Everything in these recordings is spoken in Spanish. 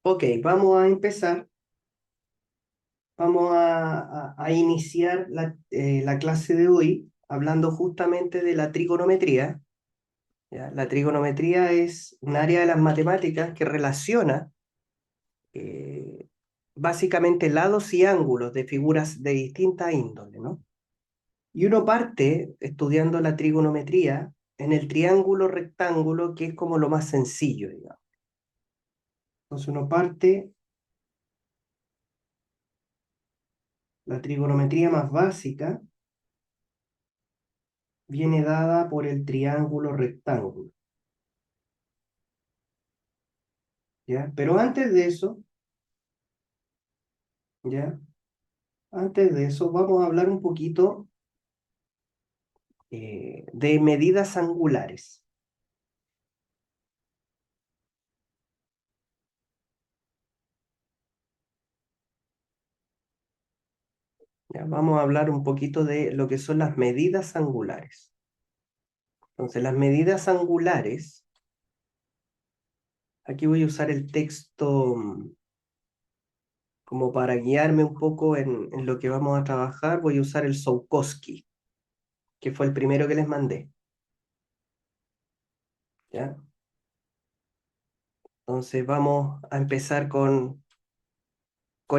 Ok, vamos a empezar. Vamos a iniciar la clase de hoy hablando justamente de la trigonometría. ¿Ya? La trigonometría es un área de las matemáticas que relaciona eh, básicamente lados y ángulos de figuras de distinta índole, ¿no? Y uno parte estudiando la trigonometría en el triángulo rectángulo, que es como lo más sencillo, digamos. Entonces uno parte la trigonometría más básica viene dada por el triángulo rectángulo, ¿ya? Pero antes de eso, ¿ya? Antes de eso vamos a hablar un poquito de medidas angulares, ¿ya? Vamos a hablar un poquito de lo que son las medidas angulares. Entonces, las medidas angulares, aquí voy a usar el texto como para guiarme un poco en lo que vamos a trabajar, voy a usar el Tsiolkovsky, que fue el primero que les mandé, ¿ya? Entonces vamos a empezar con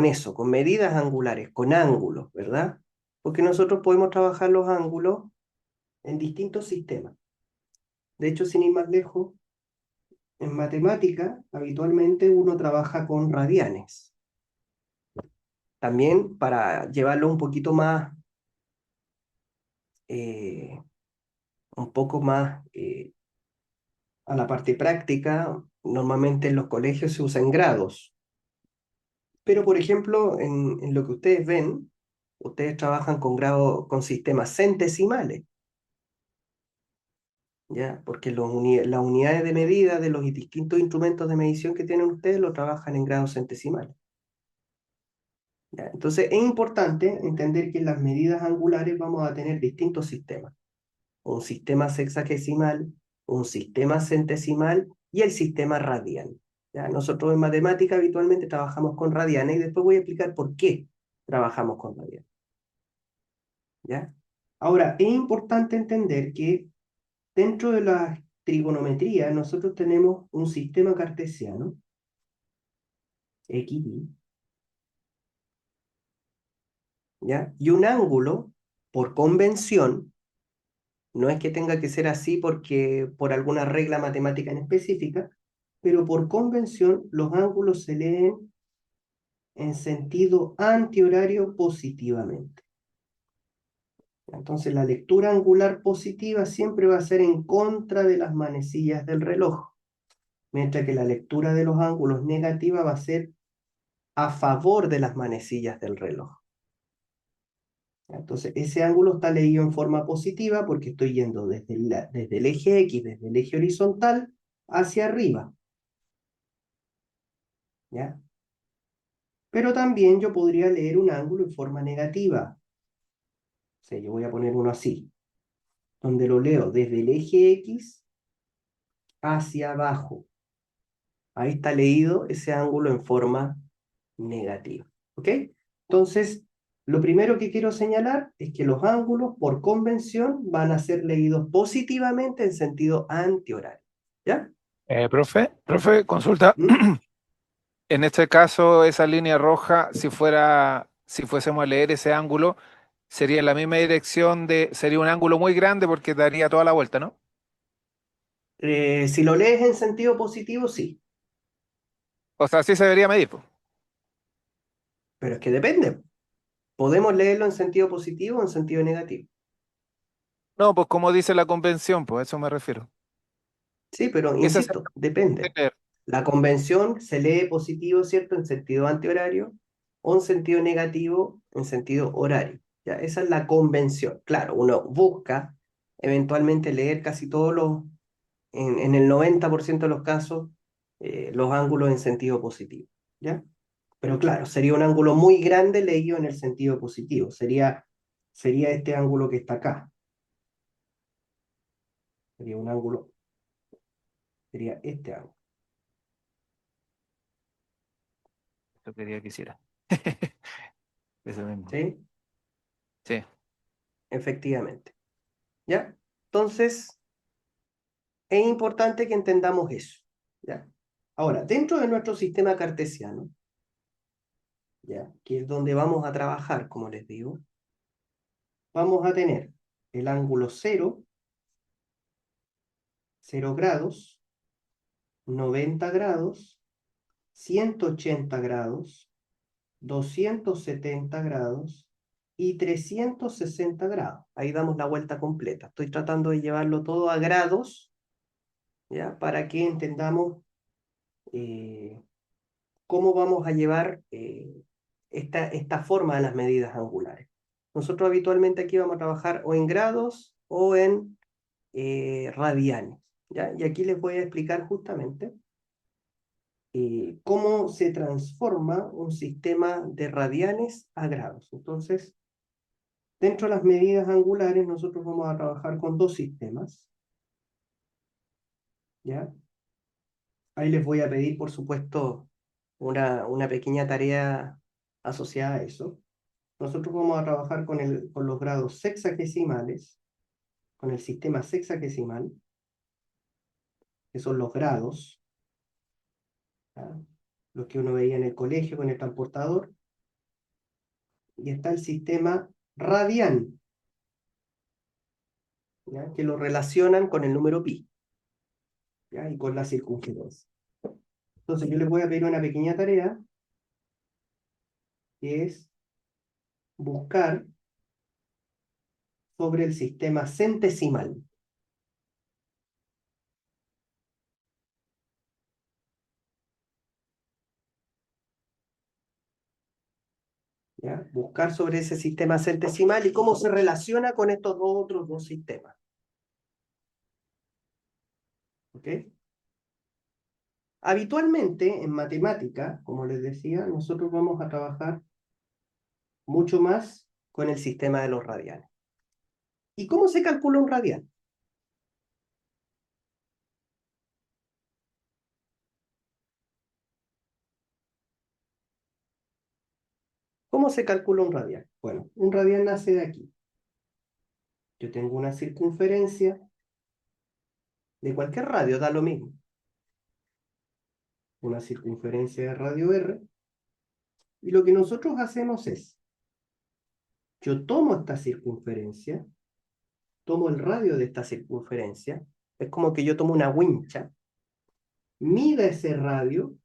eso, con medidas angulares, con ángulos, ¿verdad? Porque nosotros podemos trabajar los ángulos en distintos sistemas. De hecho, sin ir más lejos, en matemática habitualmente uno trabaja con radianes. También para llevarlo eh, un poco más a la parte práctica, normalmente en los colegios se usan grados. Pero, por ejemplo, en lo que ustedes ven, ustedes trabajan con con sistemas centesimales. ¿Ya? Porque las unidades de medida de los distintos instrumentos de medición que tienen ustedes lo trabajan en grados centesimales. ¿Ya? Entonces, es importante entender que en las medidas angulares vamos a tener distintos sistemas. Un sistema sexagesimal, un sistema centesimal y el sistema radian. ¿Ya? Nosotros en matemática habitualmente trabajamos con radianes y después voy a explicar por qué trabajamos con radianes. ¿Ya? Ahora, es importante entender que dentro de la trigonometría nosotros tenemos un sistema cartesiano, X, Y, ¿ya? Y un ángulo, por convención, no es que tenga que ser así porque por alguna regla matemática en específica, pero por convención los ángulos se leen en sentido antihorario positivamente. Entonces la lectura angular positiva siempre va a ser en contra de las manecillas del reloj, mientras que la lectura de los ángulos negativa va a ser a favor de las manecillas del reloj. Entonces, ese ángulo está leído en forma positiva porque estoy yendo desde el eje X, desde el eje horizontal, hacia arriba, ¿ya? Pero también yo podría leer un ángulo en forma negativa. O sea, yo voy a poner uno así, donde lo leo desde el eje X hacia abajo. Ahí está leído ese ángulo en forma negativa, ¿ok? Entonces, lo primero que quiero señalar es que los ángulos, por convención, van a ser leídos positivamente en sentido antihorario, ¿ya? Profe, consulta. ¿Mm? En este caso, esa línea roja, si fuésemos a leer ese ángulo, sería en la misma dirección sería un ángulo muy grande porque daría toda la vuelta, ¿no? Si lo lees en sentido positivo, sí, O sea, así se debería medir, pues. pero es que depende. Podemos leerlo en sentido positivo o en sentido negativo. No, pues como dice la convención, pues a eso me refiero. Sí, pero Esa se insisto, depende. leer. La convención se lee positivo, ¿cierto? En sentido antihorario o en sentido negativo en sentido horario. ¿Ya? Esa es la convención. Claro, uno busca eventualmente leer casi en el 90% de los casos, los ángulos en sentido positivo. ¿Ya? Pero claro, sería un ángulo muy grande leído en el sentido positivo. Sería este ángulo que está acá. Sería un ángulo, sería este ángulo. Eso quería que hiciera. Eso mismo. ¿Sí? Sí. Efectivamente. ¿Ya? Entonces, es importante que entendamos eso. ¿Ya? Ahora, dentro de nuestro sistema cartesiano, ¿ya? Que es donde vamos a trabajar, como les digo, vamos a tener el ángulo 0, 0 grados, 90 grados, 180 grados, 270 grados y 360 grados. Ahí damos la vuelta completa. Estoy tratando de llevarlo todo a grados, ¿ya? Para que entendamos eh, cómo vamos a llevar esta forma de las medidas angulares. Nosotros habitualmente aquí vamos a trabajar o en grados o en radianes, ¿ya? Y aquí les voy a explicar justamente cómo se transforma un sistema de radianes a grados. Entonces, dentro de las medidas angulares, nosotros vamos a trabajar con dos sistemas, ¿ya? Ahí les voy a pedir, por supuesto, una pequeña tarea asociada a eso. Nosotros vamos a trabajar con los grados sexagesimales, con el sistema sexagesimal, que son los grados, ¿ya? Los que uno veía en el colegio con el transportador, y está el sistema radian, ¿ya? Que lo relacionan con el número pi, ¿ya? Y con la circunferencia. Entonces yo les voy a pedir una pequeña tarea, que es buscar sobre el sistema centesimal, ¿ya? Buscar sobre ese sistema centesimal y cómo se relaciona con estos otros dos sistemas. ¿Ok? Habitualmente en matemática, como les decía, nosotros vamos a trabajar mucho más con el sistema de los radianes. ¿Y cómo se calcula un radian? ¿Cómo se calcula un radian? Bueno, un radian nace de aquí. Yo tengo una circunferencia de cualquier radio, da lo mismo. Una circunferencia de radio R. Y lo que nosotros hacemos es, yo tomo esta circunferencia, tomo el radio de esta circunferencia, es como que yo tomo una wincha, mida ese radio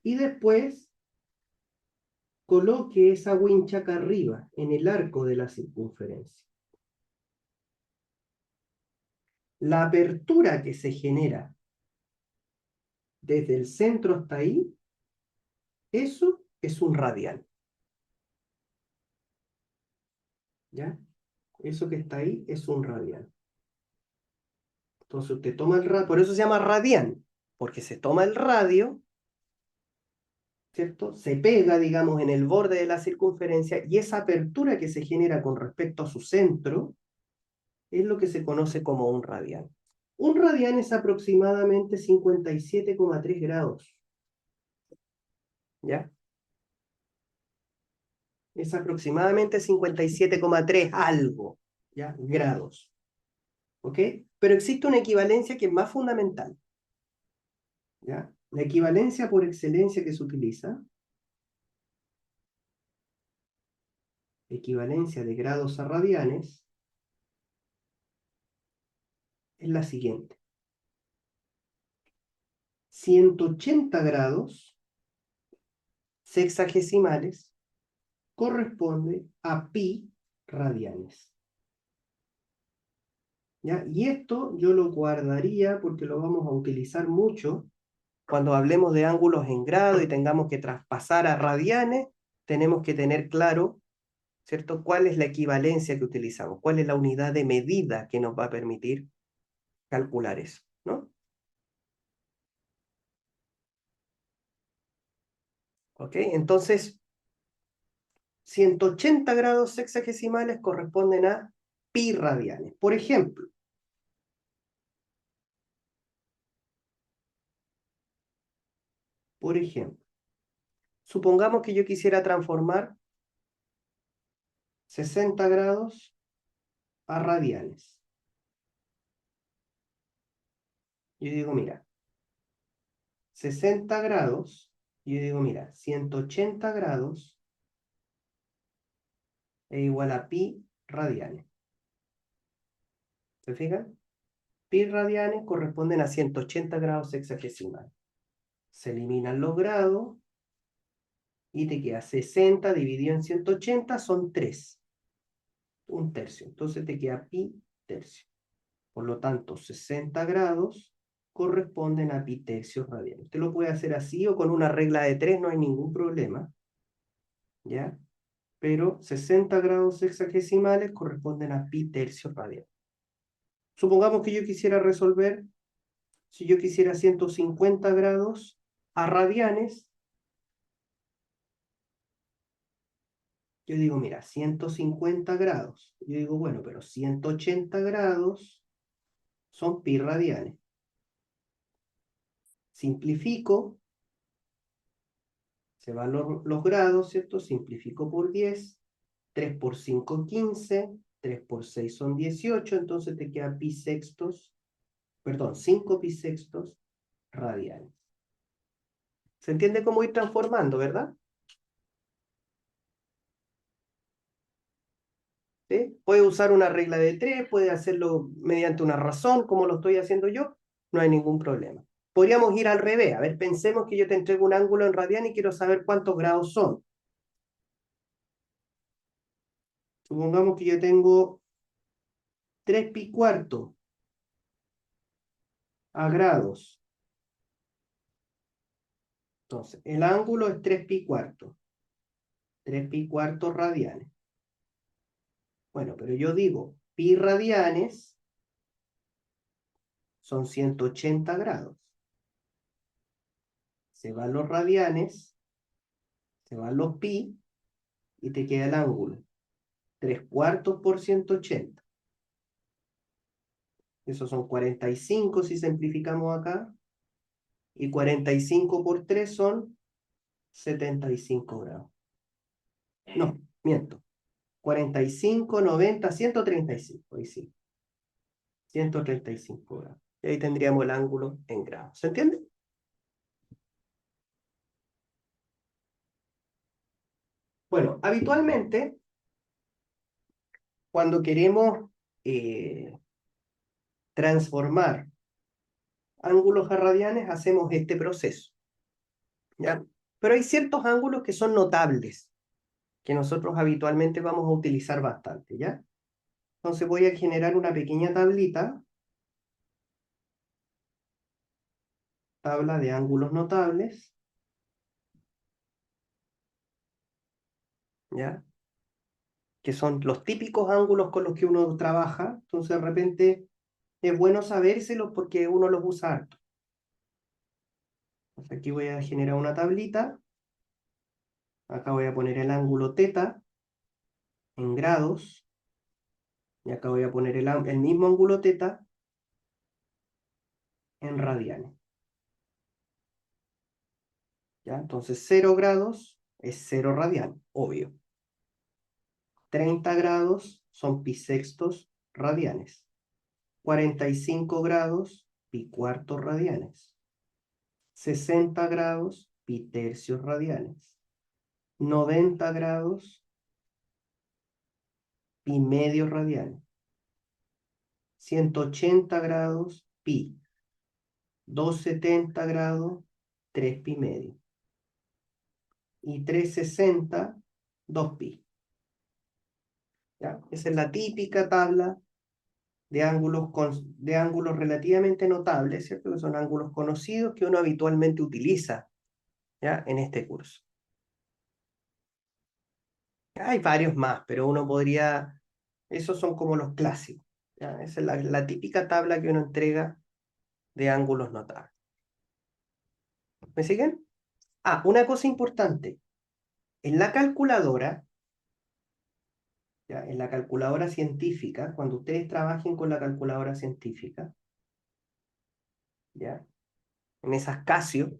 y después coloque esa wincha acá arriba, en el arco de la circunferencia. La apertura que se genera desde el centro hasta ahí, eso es un radian. ¿Ya? Eso que está ahí es un radian. Entonces usted toma el radio, por eso se llama radian, porque se toma el radio, ¿cierto? Se pega, digamos, en el borde de la circunferencia y esa apertura que se genera con respecto a su centro es lo que se conoce como un radian. Un radian es aproximadamente 57,3 grados. ¿Ya? Es aproximadamente 57,3 algo, ¿ya? Grados. ¿Ok? Pero existe una equivalencia que es más fundamental, ¿ya? La equivalencia por excelencia que se utiliza, equivalencia de grados a radianes, es la siguiente. 180 grados sexagesimales corresponde a pi radianes. ¿Ya? Y esto yo lo guardaría porque lo vamos a utilizar mucho cuando hablemos de ángulos en grado y tengamos que traspasar a radianes, tenemos que tener claro, ¿cierto?, cuál es la equivalencia que utilizamos, cuál es la unidad de medida que nos va a permitir calcular eso, ¿no? ¿Ok? Entonces, 180 grados sexagesimales corresponden a pi radianes. Por ejemplo, Supongamos que yo quisiera transformar 60 grados a radianes. Yo digo, mira, 60 grados, yo digo, mira, 180 grados es igual a pi radianes. ¿Se fijan? Pi radianes corresponden a 180 grados hexagesimales. Se eliminan los grados y te queda 60 dividido en 180 son 3, un tercio. Entonces te queda pi tercio. Por lo tanto, 60 grados corresponden a pi tercios radianes. Usted lo puede hacer así o con una regla de 3, no hay ningún problema. ¿Ya? Pero 60 grados hexagesimales corresponden a pi tercios radianes. Supongamos que yo quisiera resolver, si yo quisiera 150 grados a radianes, yo digo, mira, 150 grados. Yo digo, bueno, pero 180 grados son pi radianes. Simplifico, se van los grados, ¿cierto? Simplifico por 10, 3 por 5, 15, 3 por 6 son 18, entonces te queda pi sextos, perdón, 5 pi sextos radianes. ¿Se entiende cómo ir transformando, verdad? ¿Sí? Puede usar una regla de 3, puede hacerlo mediante una razón, como lo estoy haciendo yo, no hay ningún problema. Podríamos ir al revés. A ver, pensemos que yo te entrego un ángulo en radianes y quiero saber cuántos grados son. Supongamos que yo tengo 3 pi cuarto a grados. Entonces, el ángulo es 3 pi cuarto. 3 pi cuarto radianes. Bueno, pero yo digo, pi radianes son 180 grados. Se van los radianes, se van los pi, y te queda el ángulo. 3 cuartos por 180. Esos son 45 si simplificamos acá. Y 45 por 3 son 75 grados. No, miento. 45, 90, 135. Ahí sí. 135 grados. Y ahí tendríamos el ángulo en grados. ¿Se entiende? Bueno, habitualmente, cuando queremos transformar ángulos a radianes, hacemos este proceso. ¿Ya? Pero hay ciertos ángulos que son notables, que nosotros habitualmente vamos a utilizar bastante, ¿ya? Entonces voy a generar una pequeña tablita, tabla de ángulos notables, ¿ya? Que son los típicos ángulos con los que uno trabaja, entonces de repente es bueno sabérselos porque uno los usa harto. Entonces aquí voy a generar una tablita, acá voy a poner el ángulo teta en grados, y acá voy a poner el mismo ángulo teta en radianes. ¿Ya? Entonces 0 grados es 0 radian, obvio. 30 grados son pi sextos radianes. 45 grados, pi cuartos radianes. 60 grados, pi tercios radianes. 90 grados, pi medios radianes. 180 grados, pi. 270 grados, 3 pi medio. Y 360, 2 pi. ¿Ya? Esa es la típica tabla de ángulos relativamente notables, ¿cierto? Que son ángulos conocidos que uno habitualmente utiliza, ¿ya? En este curso. Hay varios más, pero uno podría, esos son como los clásicos, ¿ya? Esa es la típica tabla que uno entrega de ángulos notables. ¿Me siguen? Ah, una cosa importante. En la calculadora, ¿ya? En la calculadora científica, cuando ustedes trabajen con la calculadora científica, ¿ya? En esas Casio,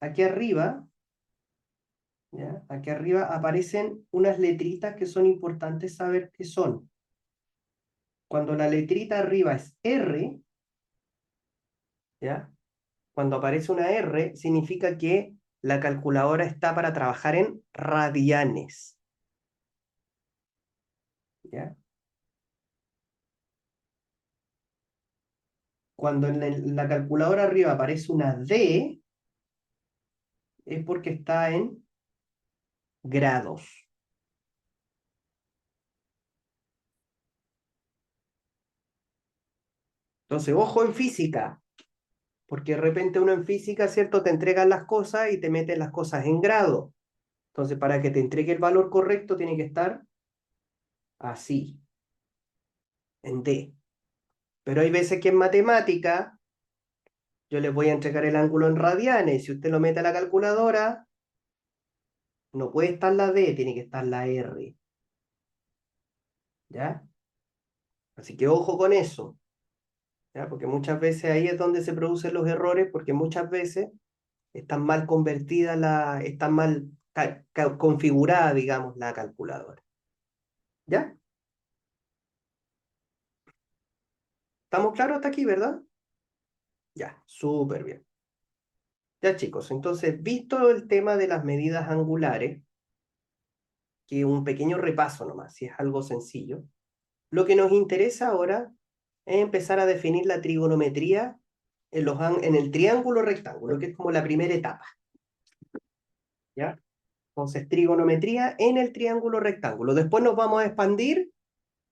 aquí arriba ¿Ya? Aquí arriba aparecen unas letritas que son importantes saber qué son. Cuando la letrita arriba es R, ¿ya? Cuando aparece una R, significa que la calculadora está para trabajar en radianes. ¿Ya? Cuando en la calculadora arriba aparece una D, es porque está en grados. Entonces, ojo en física, porque de repente uno en física, ¿cierto? Te entregan las cosas y te meten las cosas en grado. Entonces, para que te entregue el valor correcto, tiene que estar así, en D. Pero hay veces que en matemática yo les voy a entregar el ángulo en radianes. Si usted lo mete a la calculadora, no puede estar la D, tiene que estar la R. ¿Ya? Así que ojo con eso. ¿Ya? Porque muchas veces ahí es donde se producen los errores, porque muchas veces están mal convertidas, están mal configurada, digamos, la calculadora. ¿Ya? ¿Estamos claros hasta aquí, verdad? Ya, súper bien. Ya, chicos, entonces, visto el tema de las medidas angulares, que un pequeño repaso nomás, si es algo sencillo, lo que nos interesa ahora es empezar a definir la trigonometría en el triángulo rectángulo, que es como la primera etapa. ¿Ya? Entonces, trigonometría en el triángulo rectángulo. Después nos vamos a expandir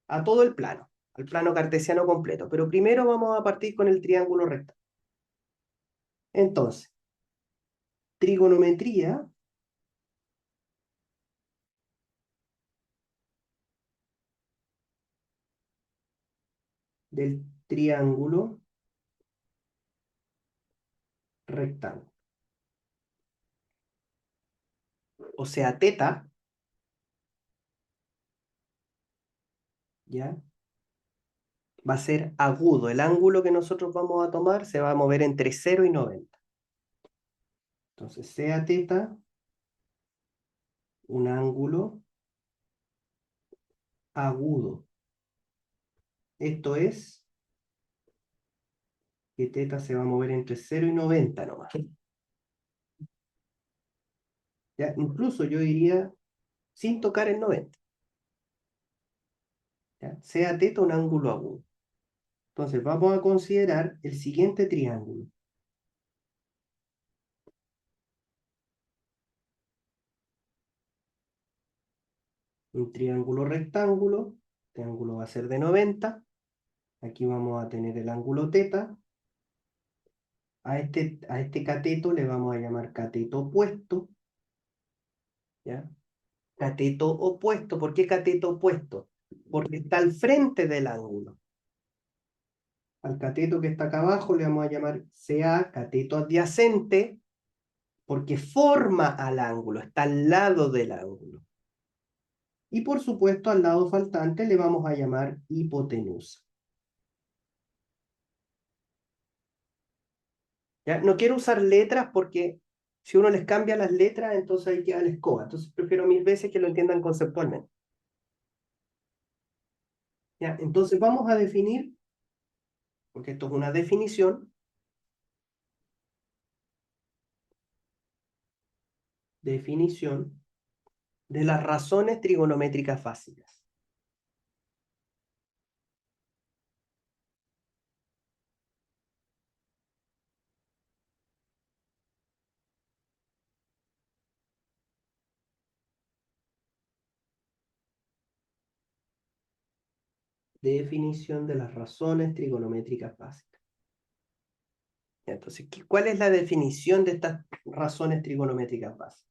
a todo el plano, al plano cartesiano completo. Pero primero vamos a partir con el triángulo rectángulo. Entonces, trigonometría del triángulo rectángulo. O sea, teta, ¿ya? Va a ser agudo. El ángulo que nosotros vamos a tomar se va a mover entre 0 y 90. Entonces, sea teta, un ángulo agudo. Esto es que teta se va a mover entre 0 y 90 nomás. ¿Ya? Incluso yo diría sin tocar el 90. ¿Ya? Sea teta un ángulo agudo. Entonces vamos a considerar el siguiente triángulo. Un triángulo rectángulo. Este ángulo va a ser de 90. Aquí vamos a tener el ángulo teta. A este cateto le vamos a llamar cateto opuesto. ¿Ya? Cateto opuesto. ¿Por qué cateto opuesto? Porque está al frente del ángulo. Al cateto que está acá abajo le vamos a llamar CA, cateto adyacente, porque forma al ángulo, está al lado del ángulo. Y por supuesto al lado faltante le vamos a llamar hipotenusa. ¿Ya? No quiero usar letras porque si uno les cambia las letras, entonces ahí queda la escoba. Entonces prefiero mil veces que lo entiendan conceptualmente. ¿Ya? Entonces vamos a definir, porque esto es una definición de las razones trigonométricas básicas. Definición de las razones trigonométricas básicas. Entonces, ¿cuál es la definición de estas razones trigonométricas básicas?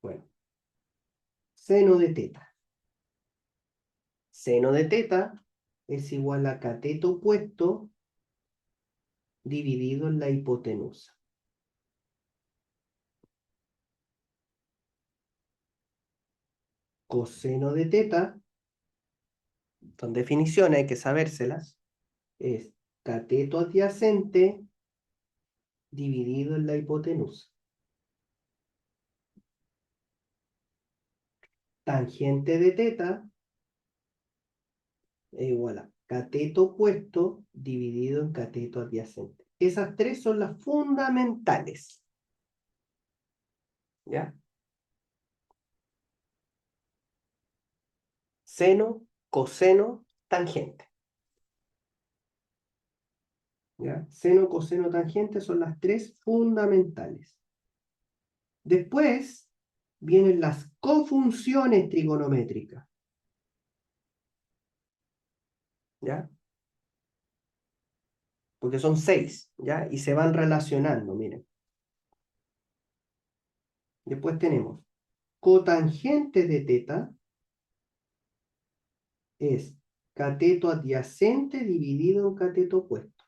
Bueno, seno de teta. Seno de teta es igual a cateto opuesto dividido en la hipotenusa. Coseno de teta, son definiciones, hay que sabérselas, es cateto adyacente dividido en la hipotenusa. tangente de teta es igual a cateto opuesto dividido en cateto adyacente. Esas tres son las fundamentales. ¿Ya? Seno, coseno, tangente. ¿Ya? Seno, coseno, tangente son las tres fundamentales. Después vienen las cofunciones trigonométricas. ¿Ya? Porque son 6, ¿ya? Y se van relacionando, miren. Después tenemos cotangente de teta es cateto adyacente dividido en cateto opuesto.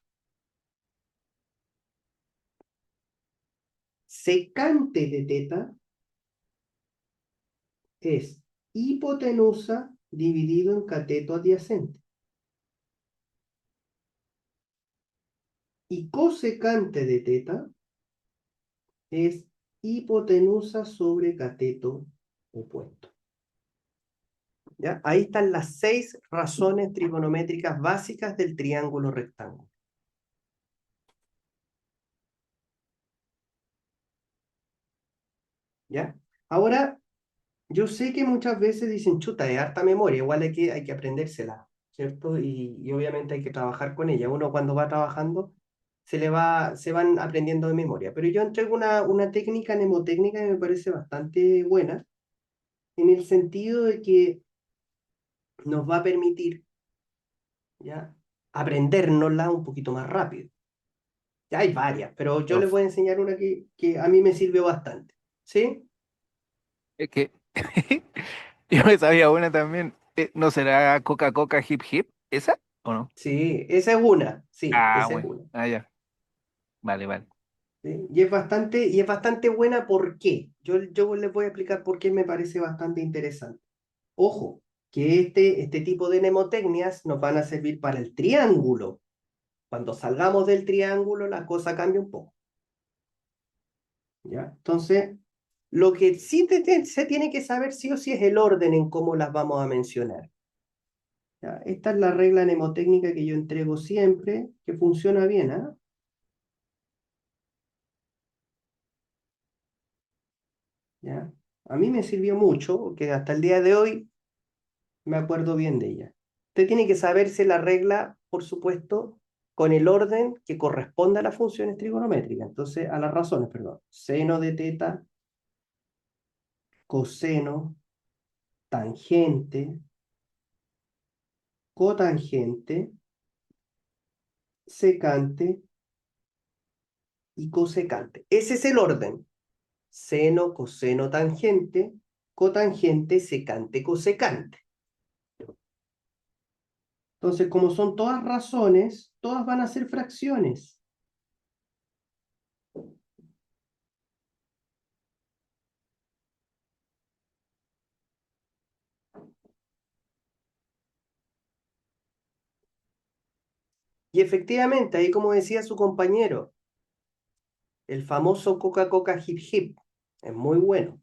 Secante de teta es hipotenusa dividido en cateto adyacente. Y cosecante de teta es hipotenusa sobre cateto opuesto. ¿Ya? Ahí están las 6 razones trigonométricas básicas del triángulo rectángulo. ¿Ya? Ahora, yo sé que muchas veces dicen, chuta, es harta memoria, igual hay que aprendérsela, ¿cierto? Y obviamente hay que trabajar con ella. Uno cuando va trabajando se van aprendiendo de memoria. Pero yo entrego una técnica mnemotécnica que me parece bastante buena, en el sentido de que nos va a permitir, ¿ya? Aprendérnosla un poquito más rápido. Ya hay varias, pero yo les Uf, voy a enseñar una que a mí me sirvió bastante. ¿Sí? es que yo me sabía una también. ¿No será Coca-Cola Hip Hip? ¿Esa o no? Sí, esa es una. Sí, Ah, esa es bueno. una. Ah, ya. Vale, vale. ¿Sí? Y es bastante buena, ¿por qué? Yo les voy a explicar por qué me parece bastante interesante. Ojo, que este tipo de mnemotecnias nos van a servir para el triángulo. Cuando salgamos del triángulo, la cosa cambia un poco. ¿Ya? Entonces, lo que sí se tiene que saber sí o sí es el orden en cómo las vamos a mencionar. ¿Ya? Esta es la regla mnemotécnica que yo entrego siempre, que funciona bien, ¿ah? ¿Ya? A mí me sirvió mucho, porque hasta el día de hoy me acuerdo bien de ella. Usted tiene que saberse la regla, por supuesto, con el orden que corresponde a las funciones trigonométricas. Entonces, a las razones, perdón. Seno de teta, coseno, tangente, cotangente, secante y cosecante. Ese es el orden. Seno, coseno, tangente, cotangente, secante, cosecante. Entonces, como son todas razones, todas van a ser fracciones. Y efectivamente, ahí como decía su compañero, el famoso Coca-Cola Hip Hip es muy bueno.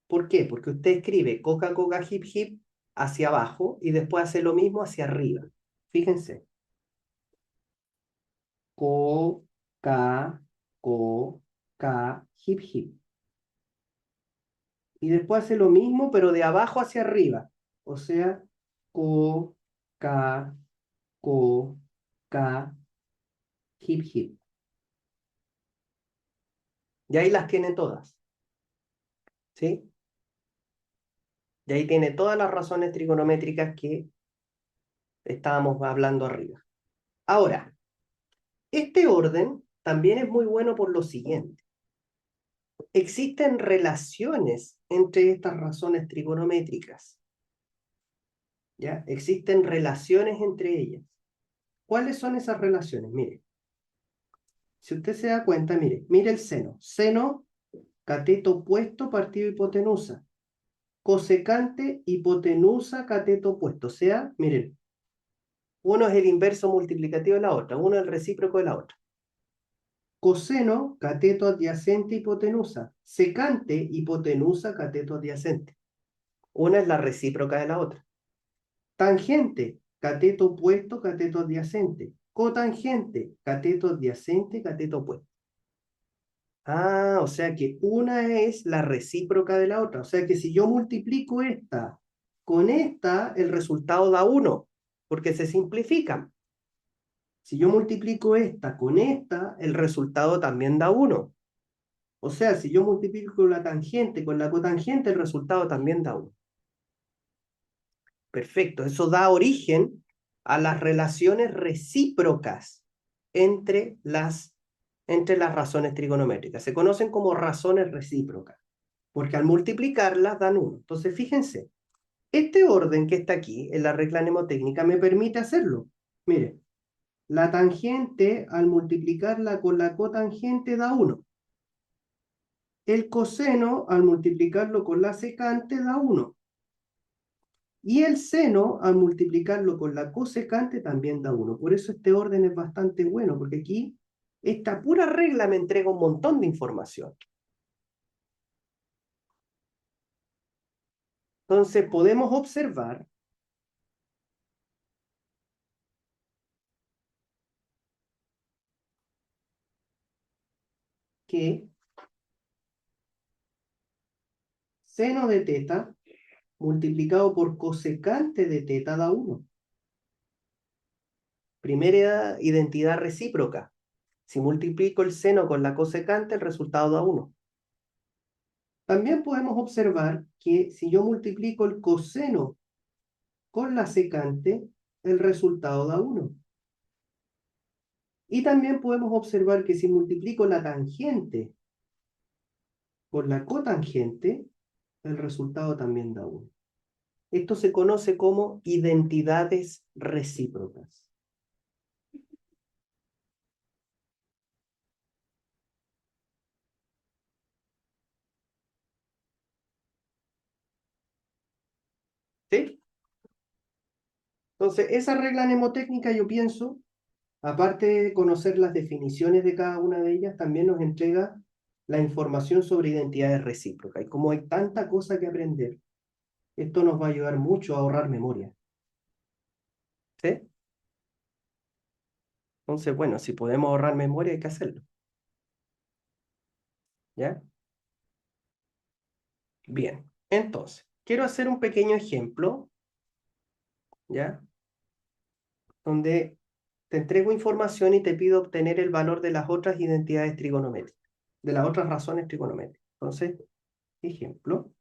¿Por qué? Porque usted escribe Coca-Cola Hip Hip hacia abajo y después hace lo mismo hacia arriba. Fíjense. Co-ca hip hip. Y después hace lo mismo, pero de abajo hacia arriba. O sea, co, ca, co, ca, hip hip. Y ahí las tiene todas. ¿Sí? Y ahí tiene todas las razones trigonométricas que estábamos hablando arriba. Ahora, este orden también es muy bueno por lo siguiente. Existen relaciones entre estas razones trigonométricas. ¿Ya? Existen relaciones entre ellas. ¿Cuáles son esas relaciones? Mire, si usted se da cuenta, mire el seno. Seno, cateto opuesto, partido hipotenusa. Cosecante, hipotenusa, cateto opuesto. O sea, miren, uno es el inverso multiplicativo de la otra, uno es el recíproco de la otra. Coseno, cateto adyacente, hipotenusa. Secante, hipotenusa, cateto adyacente. Una es la recíproca de la otra. Tangente, cateto opuesto, cateto adyacente. Cotangente, cateto adyacente, cateto opuesto. Ah, o sea que una es la recíproca de la otra. O sea que si yo multiplico esta con esta, el resultado da 1, porque se simplifican. Si yo multiplico esta con esta, el resultado también da 1. O sea, si yo multiplico la tangente con la cotangente, el resultado también da 1. Perfecto, eso da origen a las relaciones recíprocas entre las razones trigonométricas. Se conocen como razones recíprocas, porque al multiplicarlas dan 1. Entonces, fíjense, este orden que está aquí en la regla mnemotécnica me permite hacerlo. Mire, la tangente al multiplicarla con la cotangente da 1. El coseno al multiplicarlo con la secante da 1. Y el seno, al multiplicarlo con la cosecante, también da 1. Por eso este orden es bastante bueno, porque aquí esta pura regla me entrega un montón de información. Entonces podemos observar que seno de teta multiplicado por cosecante de teta da 1. Primera identidad recíproca. Si multiplico el seno con la cosecante, el resultado da 1. También podemos observar que si yo multiplico el coseno con la secante, el resultado da 1. Y también podemos observar que si multiplico la tangente por la cotangente, el resultado también da 1. Esto se conoce como identidades recíprocas. ¿Sí? Entonces, esa regla mnemotécnica yo pienso, aparte de conocer las definiciones de cada una de ellas, también nos entrega la información sobre identidades recíprocas. Y como hay tanta cosa que aprender, esto nos va a ayudar mucho a ahorrar memoria. ¿Sí? Entonces, bueno, si podemos ahorrar memoria, hay que hacerlo. ¿Ya? Bien. Entonces, quiero hacer un pequeño ejemplo, ¿ya? Donde te entrego información y te pido obtener el valor de las otras identidades trigonométricas, de las otras razones trigonométricas. Entonces, ejemplo,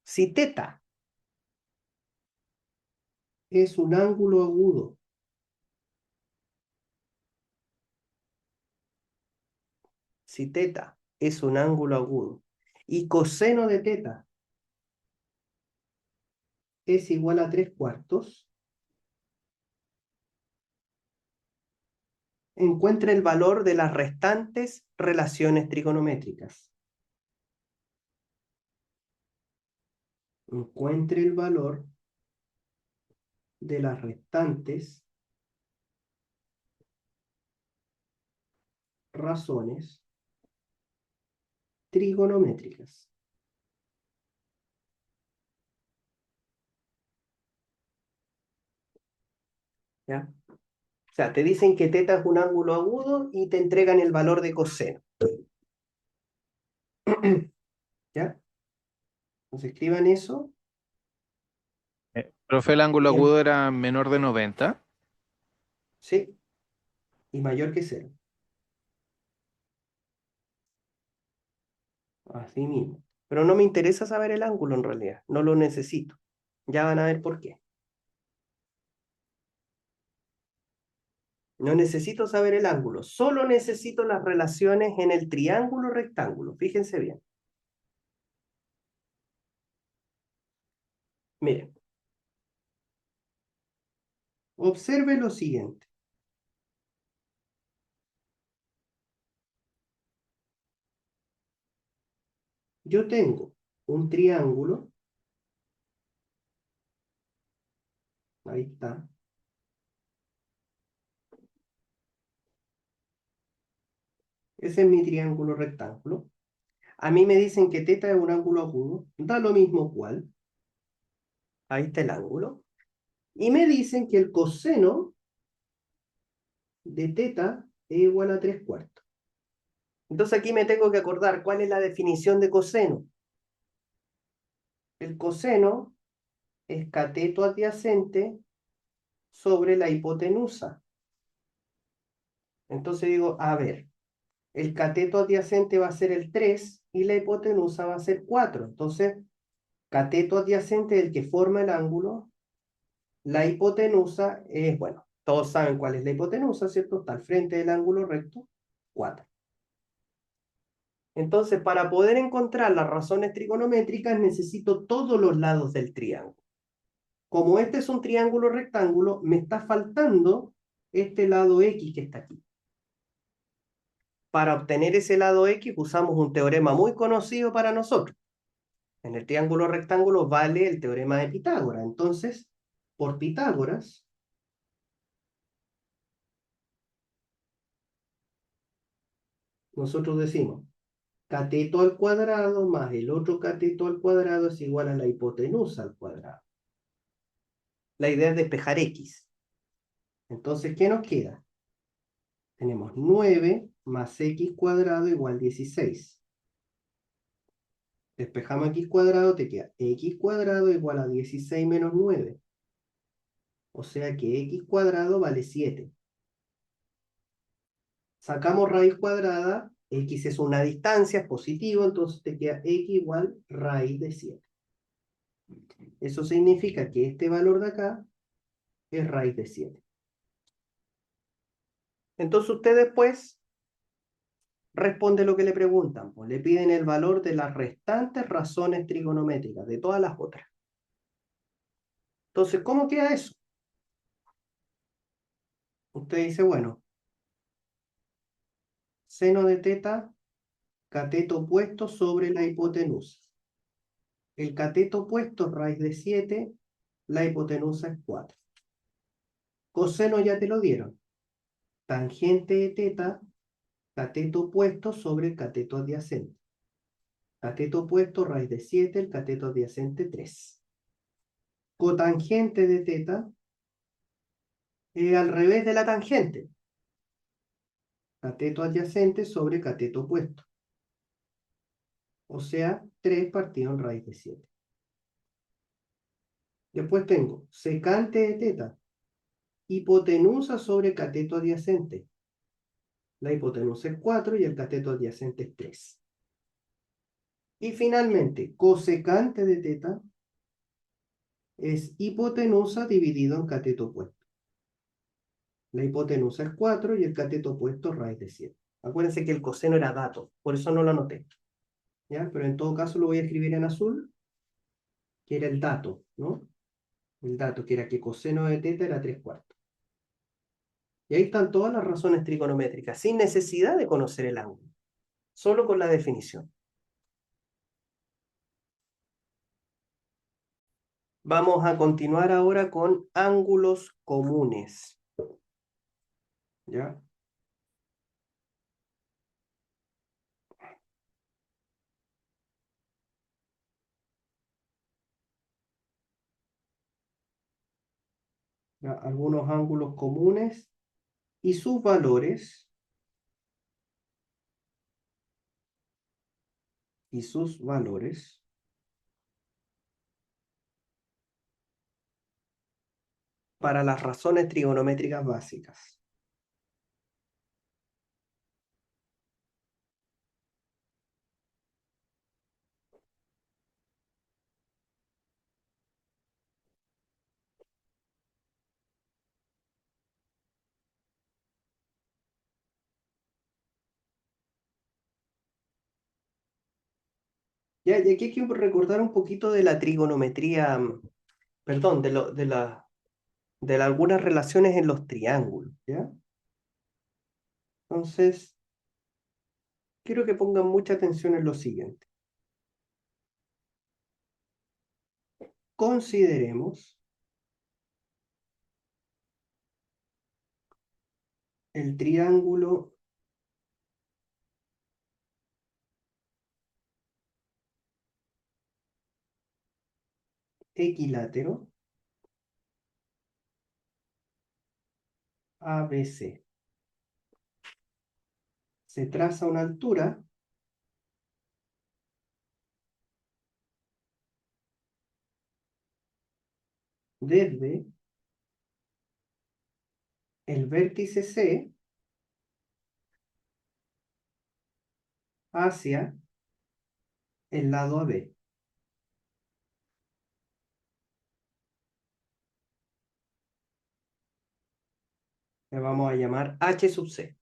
si teta es un ángulo agudo, si teta es un ángulo agudo y coseno de teta es igual a 3/4, encuentra el valor de las restantes relaciones trigonométricas. Encuentre el valor de las restantes razones trigonométricas. ¿Ya? O sea, te dicen que teta es un ángulo agudo y te entregan el valor de coseno. ¿Ya? Entonces escriban eso. Profe, el ángulo Y agudo era menor de 90. sí, y mayor que cero. Así mismo. Pero no me interesa saber el ángulo en realidad. No lo necesito. Ya van a ver por qué. No necesito saber el ángulo. Solo necesito las relaciones en el triángulo rectángulo. Fíjense bien. Miren, observe lo siguiente. Yo tengo un triángulo. Ahí está. Ese es mi triángulo rectángulo. A mí me dicen que teta es un ángulo agudo, da lo mismo cuál. Ahí está el ángulo. Y me dicen que el coseno de teta es igual a 3/4. Entonces aquí me tengo que acordar cuál es la definición de coseno. El coseno es cateto adyacente sobre la hipotenusa. Entonces digo, a ver, el cateto adyacente va a ser el 3 y la hipotenusa va a ser 4. Entonces, cateto adyacente es el que forma el ángulo. La hipotenusa es, bueno, todos saben cuál es la hipotenusa, ¿cierto? Está al frente del ángulo recto, 4. Entonces, para poder encontrar las razones trigonométricas, necesito todos los lados del triángulo. Como este es un triángulo rectángulo, me está faltando este lado X que está aquí. Para obtener ese lado X usamos un teorema muy conocido para nosotros. En el triángulo rectángulo vale el teorema de Pitágoras. Entonces, por Pitágoras, nosotros decimos cateto al cuadrado más el otro cateto al cuadrado es igual a la hipotenusa al cuadrado. La idea es despejar X. Entonces, ¿qué nos queda? Tenemos 9 más X cuadrado igual 16. Despejamos X cuadrado, te queda X cuadrado igual a 16 menos 9. O sea que X cuadrado vale 7. Sacamos raíz cuadrada, X es una distancia, es positivo, entonces te queda X igual raíz de 7. Eso significa que este valor de acá es raíz de 7. Entonces usted después responde lo que le preguntan, pues le piden el valor de las restantes razones trigonométricas, de todas las otras. Entonces, ¿cómo queda eso? Usted dice, bueno, seno de teta, cateto opuesto sobre la hipotenusa. El cateto opuesto es raíz de 7, la hipotenusa es 4. Coseno ya te lo dieron. Tangente de teta, cateto opuesto sobre el cateto adyacente. Cateto opuesto, raíz de 7, el cateto adyacente 3. Cotangente de teta, al revés de la tangente. Cateto adyacente sobre cateto opuesto. O sea, 3 partido en raíz de 7. Después tengo secante de teta, hipotenusa sobre cateto adyacente. La hipotenusa es 4 y el cateto adyacente es 3. Y finalmente, cosecante de teta es hipotenusa dividido en cateto opuesto. La hipotenusa es 4 y el cateto opuesto raíz de 7. Acuérdense que el coseno era dato, por eso no lo anoté. ¿Ya? Pero en todo caso lo voy a escribir en azul, que era el dato, ¿no? El dato que era que coseno de teta era 3/4. Y ahí están todas las razones trigonométricas, sin necesidad de conocer el ángulo, solo con la definición. Vamos a continuar ahora con ángulos comunes. ¿Ya? ¿Ya? Algunos ángulos comunes y sus valores. Y sus valores para las razones trigonométricas básicas. Ya, y aquí hay que recordar un poquito de la trigonometría, perdón, de algunas relaciones en los triángulos, ¿ya? Entonces, quiero que pongan mucha atención en lo siguiente. Consideremos el triángulo equilátero ABC. Se traza una altura desde el vértice C hacia el lado AB. Le vamos a llamar H sub C.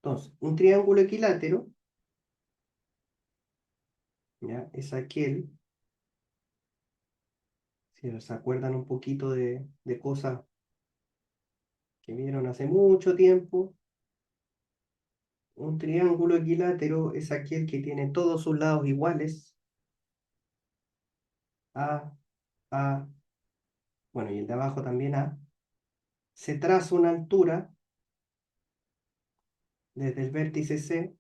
Entonces, un triángulo equilátero, ¿ya? Es aquel, si se acuerdan un poquito de cosas que vieron hace mucho tiempo, un triángulo equilátero es aquel que tiene todos sus lados iguales, A, A, bueno, y el de abajo también A. Se traza una altura desde el vértice C,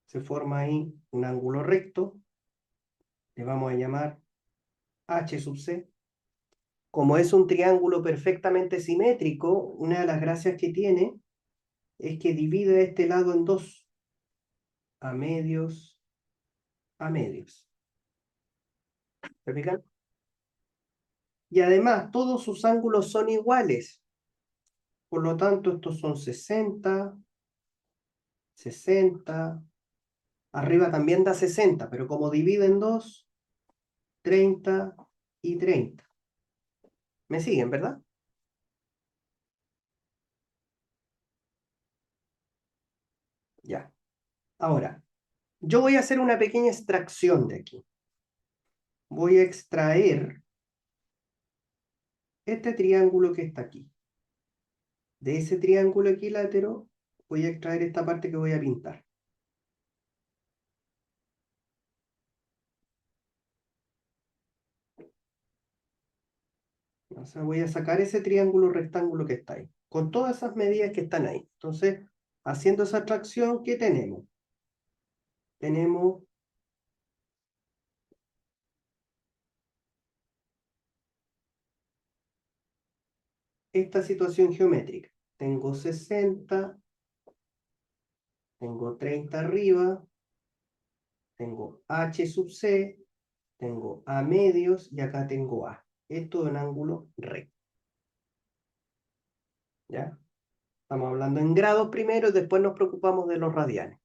se forma ahí un ángulo recto, le vamos a llamar H sub C. Como es un triángulo perfectamente simétrico, una de las gracias que tiene es que divide este lado en dos, a medios, a medios. ¿Se fijan? Y además, todos sus ángulos son iguales. Por lo tanto, estos son 60, 60, arriba también da 60, pero como divide en dos, 30 y 30. ¿Me siguen, verdad? Ya. Ahora, yo voy a hacer una pequeña extracción de aquí. Voy a extraer este triángulo que está aquí. De ese triángulo equilátero voy a extraer esta parte que voy a pintar. O sea, voy a sacar ese triángulo rectángulo que está ahí, con todas esas medidas que están ahí. Entonces, haciendo esa extracción, ¿qué tenemos? Tenemos esta situación geométrica. Tengo 60, tengo 30 arriba, tengo H sub C, tengo A medios y acá tengo A. Esto es un ángulo recto. ¿Ya? Estamos hablando en grados primero y después nos preocupamos de los radianes.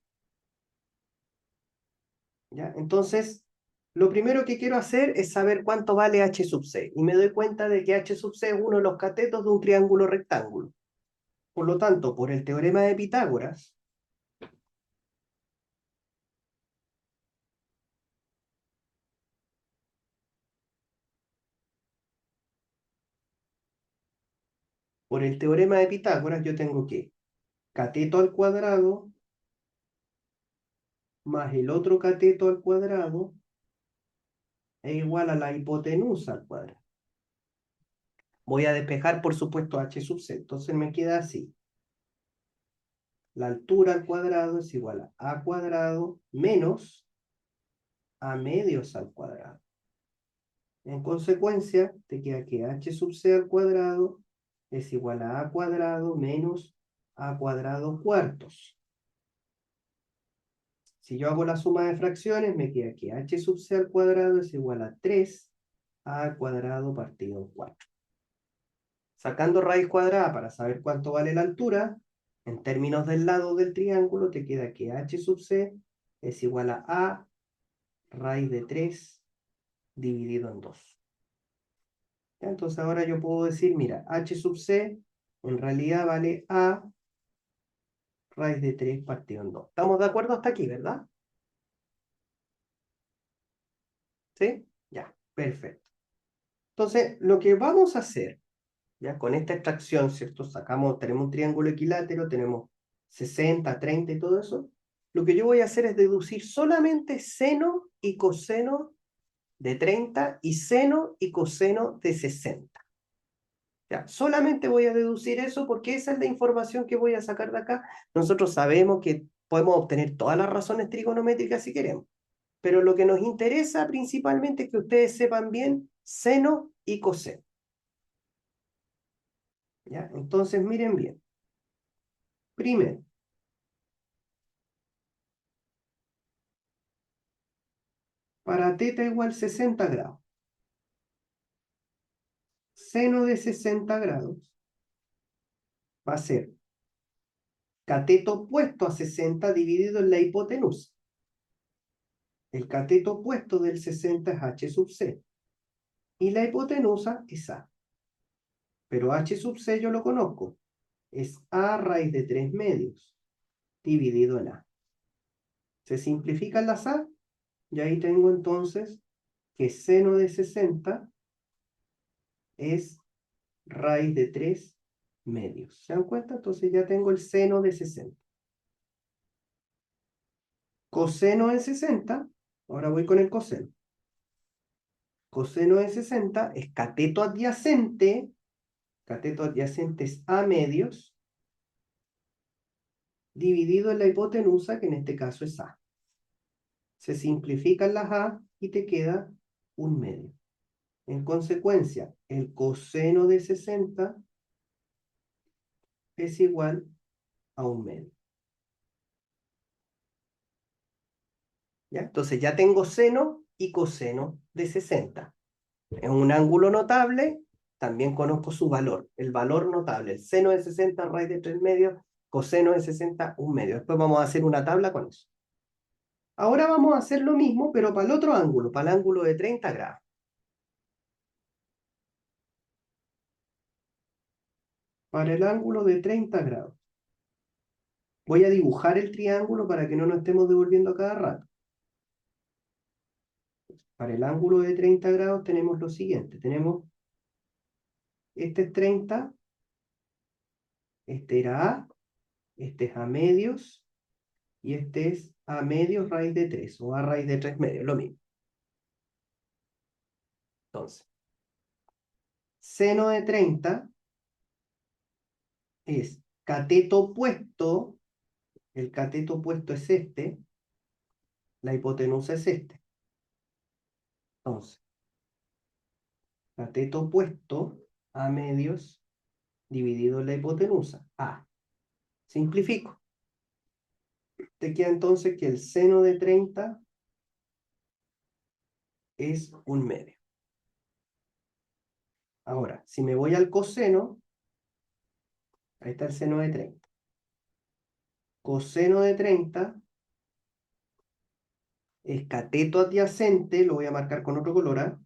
¿Ya? Entonces, lo primero que quiero hacer es saber cuánto vale H sub C. Y me doy cuenta de que H sub C es uno de los catetos de un triángulo rectángulo. Por lo tanto, por el teorema de Pitágoras, por el teorema de Pitágoras yo tengo que cateto al cuadrado más el otro cateto al cuadrado es igual a la hipotenusa al cuadrado. Voy a despejar, por supuesto, H sub C. Entonces me queda así. La altura al cuadrado es igual a A cuadrado menos A medios al cuadrado. En consecuencia, te queda que H sub C al cuadrado es igual a cuadrado menos A cuadrado cuartos. Si yo hago la suma de fracciones, me queda que H sub C al cuadrado es igual a 3 A cuadrado partido en 4. Sacando raíz cuadrada para saber cuánto vale la altura, en términos del lado del triángulo, te queda que H sub C es igual a raíz de 3 dividido en 2. Entonces ahora yo puedo decir, mira, H sub C en realidad vale A raíz de 3 partido en 2. ¿Estamos de acuerdo hasta aquí, verdad? ¿Sí? Ya, perfecto. Entonces, lo que vamos a hacer, ya con esta extracción, ¿cierto? Tenemos un triángulo equilátero, tenemos 60, 30 y todo eso. Lo que yo voy a hacer es deducir solamente seno y coseno de 30 y seno y coseno de 60. ¿Ya? Solamente voy a deducir eso porque esa es la información que voy a sacar de acá. Nosotros sabemos que podemos obtener todas las razones trigonométricas si queremos. pero lo que nos interesa principalmente es que ustedes sepan bien seno y coseno. ¿Ya? Entonces, miren bien. Primero, para teta igual 60 grados, seno de 60 grados va a ser cateto opuesto a 60 dividido en la hipotenusa. El cateto opuesto del 60 es h sub c. Y la hipotenusa es a. Pero h sub c yo lo conozco. Es a raíz de 3 medios dividido en a. Se simplifican las a y ahí tengo entonces que seno de 60 es raíz de 3 medios. ¿Se dan cuenta? Entonces ya tengo el seno de 60. Coseno de 60, ahora voy con el coseno. Coseno de 60 es cateto adyacente es a medios, dividido en la hipotenusa, que en este caso es a. Se simplifican las a y te queda un medio. En consecuencia, el coseno de 60 es igual a un medio. ¿Ya? Entonces ya tengo seno y coseno de 60. Es un ángulo notable, también conozco su valor. El valor notable, el seno de 60 raíz de 3 medios, coseno de 60 un medio. Después vamos a hacer una tabla con eso. Ahora vamos a hacer lo mismo, pero para el otro ángulo, para el ángulo de 30 grados. Para el ángulo de 30 grados. Voy a dibujar el triángulo para que no nos estemos devolviendo a cada rato. Para el ángulo de 30 grados tenemos lo siguiente. Tenemos, este es 30, este era A, este es A medios, y este es A medios raíz de 3, o A raíz de 3 medios, lo mismo. Entonces, seno de 30 es cateto opuesto, el cateto opuesto es este, la hipotenusa es este. Entonces, cateto opuesto a medios dividido en la hipotenusa, A. Simplifico. Te queda entonces que el seno de 30 es un medio. Ahora, si me voy al coseno, ahí está el seno de 30. Coseno de 30 es cateto adyacente, lo voy a marcar con otro color, ¿eh?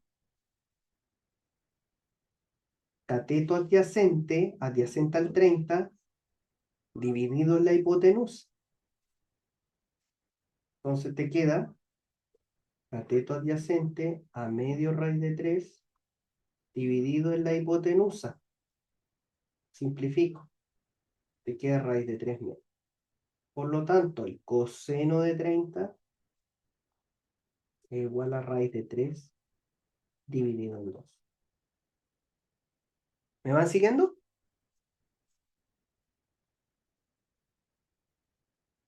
Cateto adyacente, adyacente al 30, dividido en la hipotenusa. Entonces te queda cateto adyacente a medio raíz de 3, dividido en la hipotenusa. Simplifico. Te queda raíz de 3 medios. Por lo tanto, el coseno de 30 es igual a raíz de 3 dividido en 2. ¿Me van siguiendo?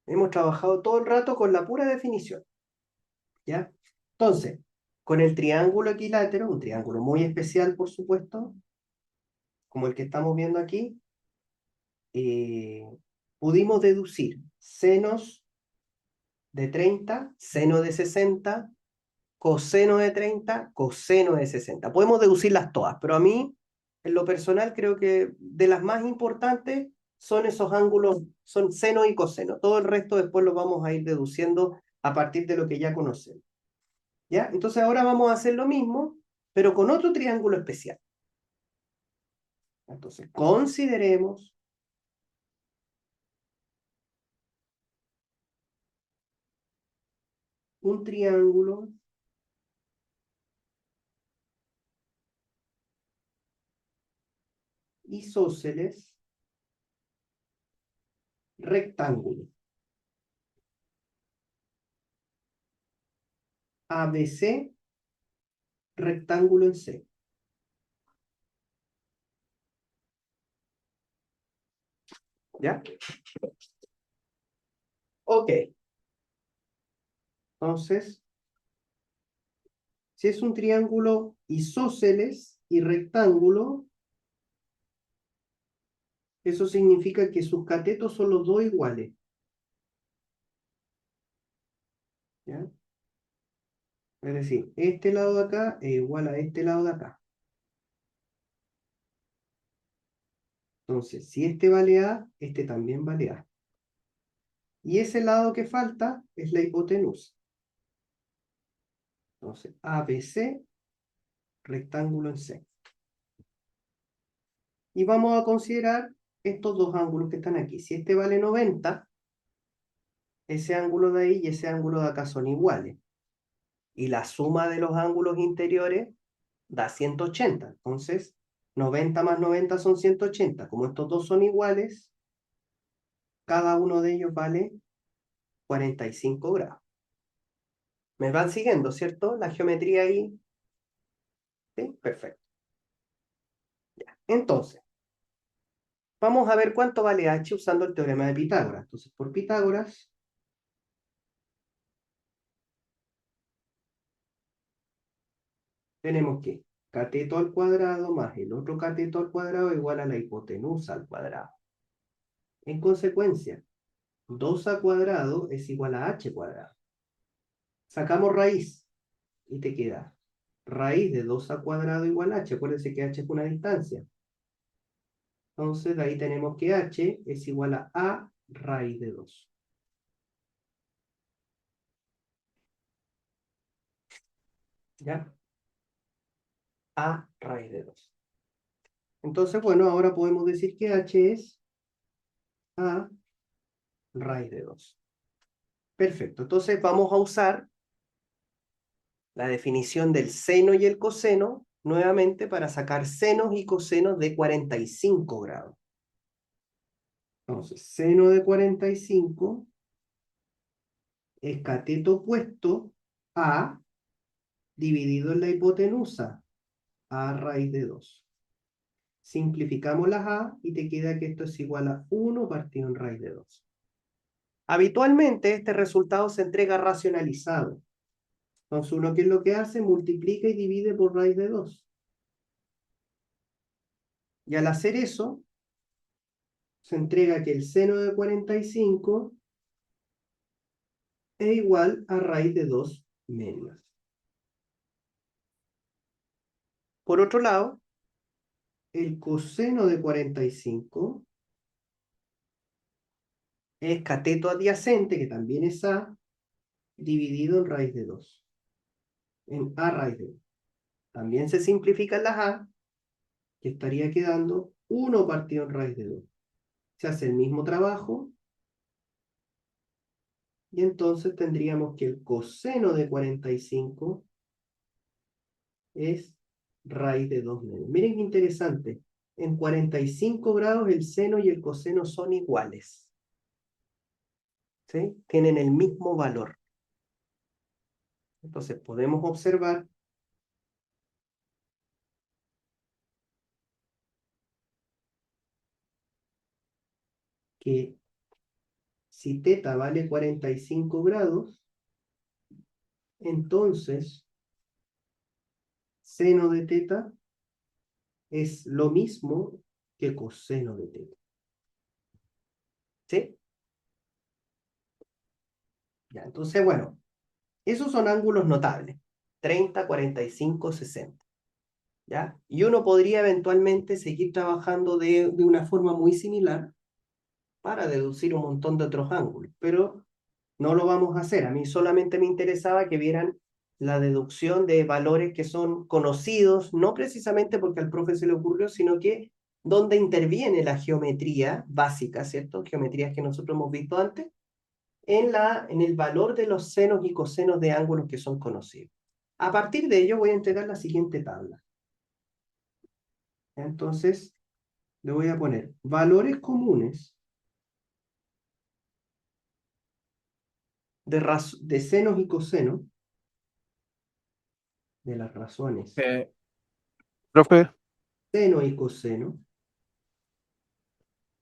Hemos trabajado todo el rato con la pura definición. ¿Ya? Entonces, con el triángulo equilátero, un triángulo muy especial, por supuesto, como el que estamos viendo aquí, eh, pudimos deducir senos de 30, seno de 60, coseno de 30, coseno de 60. Podemos deducirlas todas, pero a mí, en lo personal, creo que de las más importantes son esos ángulos, son seno y coseno. Todo el resto después lo vamos a ir deduciendo a partir de lo que ya conocemos. ¿Ya? Entonces ahora vamos a hacer lo mismo, pero con otro triángulo especial. Entonces, consideremos un triángulo isósceles rectángulo. ABC rectángulo en C. ¿Ya? Ok. Entonces, Si es un triángulo isósceles y rectángulo, eso significa que sus catetos son los dos iguales. ¿Ya? Es decir, este lado de acá es igual a este lado de acá. Entonces, si este vale A, este también vale A. Y ese lado que falta es la hipotenusa. Entonces, ABC, rectángulo en C. Y vamos a considerar estos dos ángulos que están aquí. Si este vale 90, ese ángulo de ahí y ese ángulo de acá son iguales. Y la suma de los ángulos interiores da 180. Entonces, 90 más 90 son 180. Como estos dos son iguales, cada uno de ellos vale 45 grados. ¿Me van siguiendo, cierto? La geometría ahí. ¿Sí? Perfecto. Ya. Entonces, vamos a ver cuánto vale h usando el teorema de Pitágoras. Entonces, por Pitágoras, tenemos que cateto al cuadrado más el otro cateto al cuadrado igual a la hipotenusa al cuadrado. En consecuencia, 2a cuadrado es igual a h cuadrado. Sacamos raíz y te queda raíz de 2a cuadrado igual a h. Acuérdense que h es una distancia. Entonces, de ahí tenemos que h es igual a raíz de 2. ¿Ya? A raíz de 2. Entonces, bueno, ahora podemos decir que h es a raíz de 2. Perfecto. Entonces, vamos a usar la definición del seno y el coseno nuevamente para sacar senos y cosenos de 45 grados. Entonces, seno de 45 es cateto opuesto a dividido en la hipotenusa, a raíz de 2. Simplificamos las a y te queda que esto es igual a 1 partido en raíz de 2. Habitualmente este resultado se entrega racionalizado. Entonces uno, ¿qué es lo que hace? Multiplica y divide por raíz de 2. Y al hacer eso, se entrega que el seno de 45 es igual a raíz de 2 medios. Por otro lado, el coseno de 45 es cateto adyacente, que también es a, dividido en raíz de 2. En a raíz de 2. También se simplifican las a, que estaría quedando 1 partido en raíz de 2. Se hace el mismo trabajo, y entonces tendríamos que el coseno de 45 es raíz de 2 medios. Miren qué interesante. En 45 grados el seno y el coseno son iguales. ¿Sí? Tienen el mismo valor. Entonces podemos observar que si teta vale 45 grados, entonces seno de teta es lo mismo que coseno de teta. ¿Sí? Ya, entonces, bueno, esos son ángulos notables. 30, 45, 60. ¿Ya? Y uno podría eventualmente seguir trabajando de una forma muy similar para deducir un montón de otros ángulos, pero no lo vamos a hacer. A mí solamente me interesaba que vieran la deducción de valores que son conocidos, no precisamente porque al profe se le ocurrió, sino que donde interviene la geometría básica, ¿cierto? Geometrías que nosotros hemos visto antes, en el valor de los senos y cosenos de ángulos que son conocidos. A partir de ello voy a entregar la siguiente tabla. Entonces, le voy a poner valores comunes de senos y cosenos de las razones Profe, seno y coseno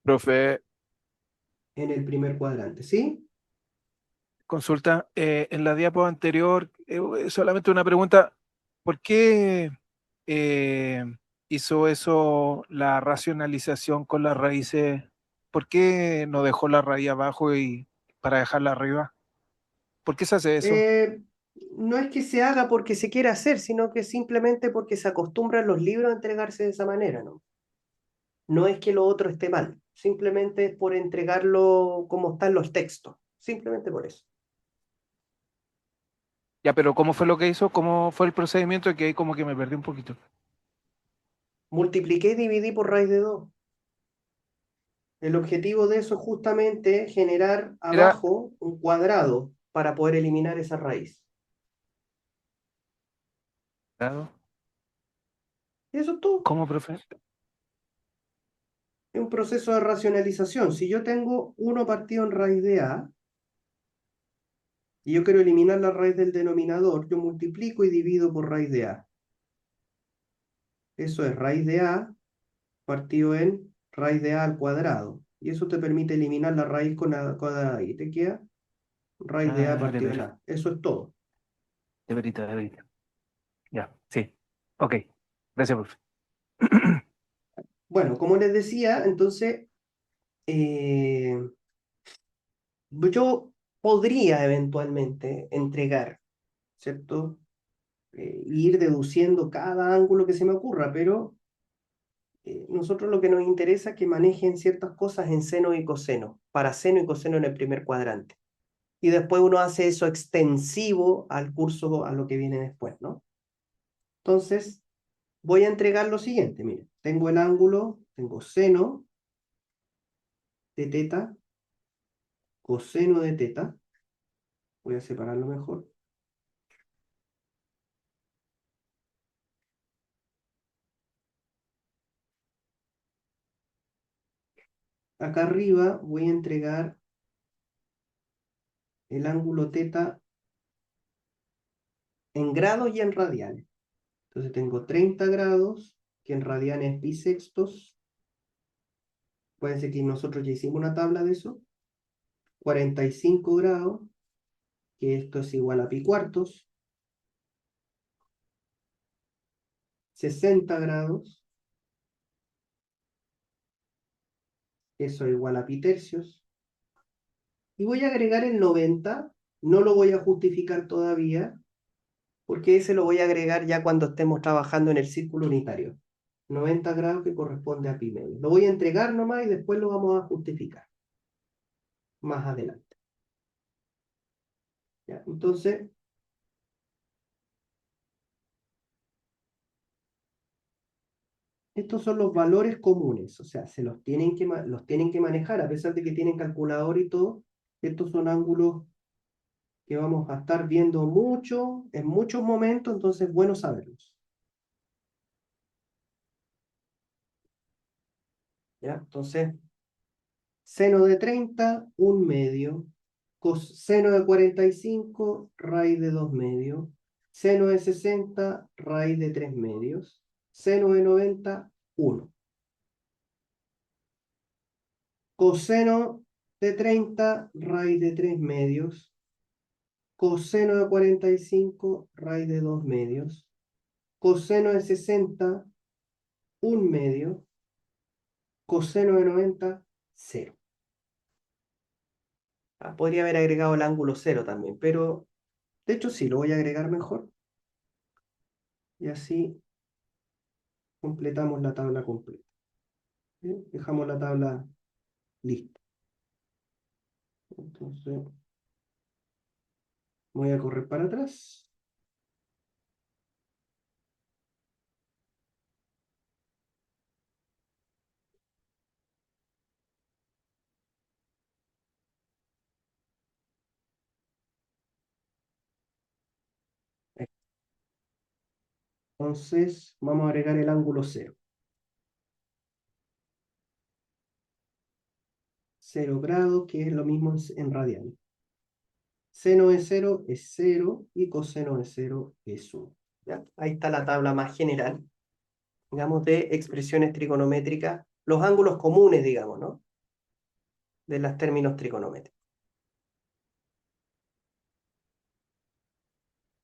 profe, en el primer cuadrante, ¿sí? consulta. En la diapo anterior, solamente una pregunta. ¿Por qué eh, hizo eso la racionalización con las raíces? ¿Por qué no dejó la raíz abajo y para dejarla arriba? ¿Por qué se hace eso? Eh, no es que se haga porque se quiera hacer, sino que simplemente porque se acostumbran los libros a entregarse de esa manera, ¿no? No es que lo otro esté mal, simplemente es por entregarlo como están los textos, simplemente por eso. Ya, pero ¿cómo fue lo que hizo? ¿Cómo fue el procedimiento? Que ahí como que me perdí un poquito. Multipliqué y dividí por raíz de 2. El objetivo de eso es justamente generar Era, abajo un cuadrado para poder eliminar esa raíz. claro, Y eso es todo. ¿cómo, profe? Es un proceso de racionalización. Si yo tengo uno partido en raíz de A y yo quiero eliminar la raíz del denominador, yo multiplico y divido por raíz de A. Eso es raíz de A partido en raíz de A al cuadrado. Y eso te permite eliminar la raíz con A y te queda raíz de A Ah, partido en A. Eso es todo. de verita, de verita. Ya, sí. Ok. Gracias, profe. Bueno, como les decía, entonces eh, yo podría eventualmente entregar, ¿cierto? Ir deduciendo cada ángulo que se me ocurra, pero nosotros lo que nos interesa es que manejen ciertas cosas en seno y coseno, para seno y coseno en el primer cuadrante. Y después uno hace eso extensivo al curso, a lo que viene después, ¿no? Entonces, voy a entregar lo siguiente, miren, tengo el ángulo, tengo seno de teta, coseno de teta, voy a separarlo mejor. Acá arriba voy a entregar el ángulo teta en grados y en radianes. Entonces tengo 30 grados, que en radianes bisextos. Acuérdense que nosotros ya hicimos una tabla de eso. 45 grados, que esto es igual a pi cuartos. 60 grados, eso es igual a pi tercios. Y voy a agregar el 90, no lo voy a justificar todavía, porque ese lo voy a agregar ya cuando estemos trabajando en el círculo unitario. 90 grados que corresponde a pi medio. Lo voy a entregar nomás y después lo vamos a justificar más adelante. ¿Ya? Entonces, estos son los valores comunes, o sea, los tienen que manejar, a pesar de que tienen calculador y todo. Estos son ángulos que vamos a estar viendo mucho, en muchos momentos, entonces es bueno saberlos. ¿Ya? Entonces, seno de 30, un medio. Coseno de 45, raíz de 2 medios. Seno de 60, raíz de 3 medios. Seno de 90, 1. Coseno de 30, raíz de 3 medios. Coseno de 45, raíz de 2 medios. Coseno de 60, un medio. Coseno de 90, 0. Podría haber agregado el ángulo 0 también, pero de hecho sí, lo voy a agregar mejor. Y así completamos la tabla completa. ¿Bien? Dejamos la tabla lista. Entonces, voy a correr para atrás. Entonces, vamos a agregar el ángulo 0. 0 grados, que es lo mismo en radianes. Seno de 0 es 0 y coseno de 0 es 1. ¿Ya? Ahí está la tabla más general, digamos, de expresiones trigonométricas, los ángulos comunes, digamos, ¿no? De los términos trigonométricos.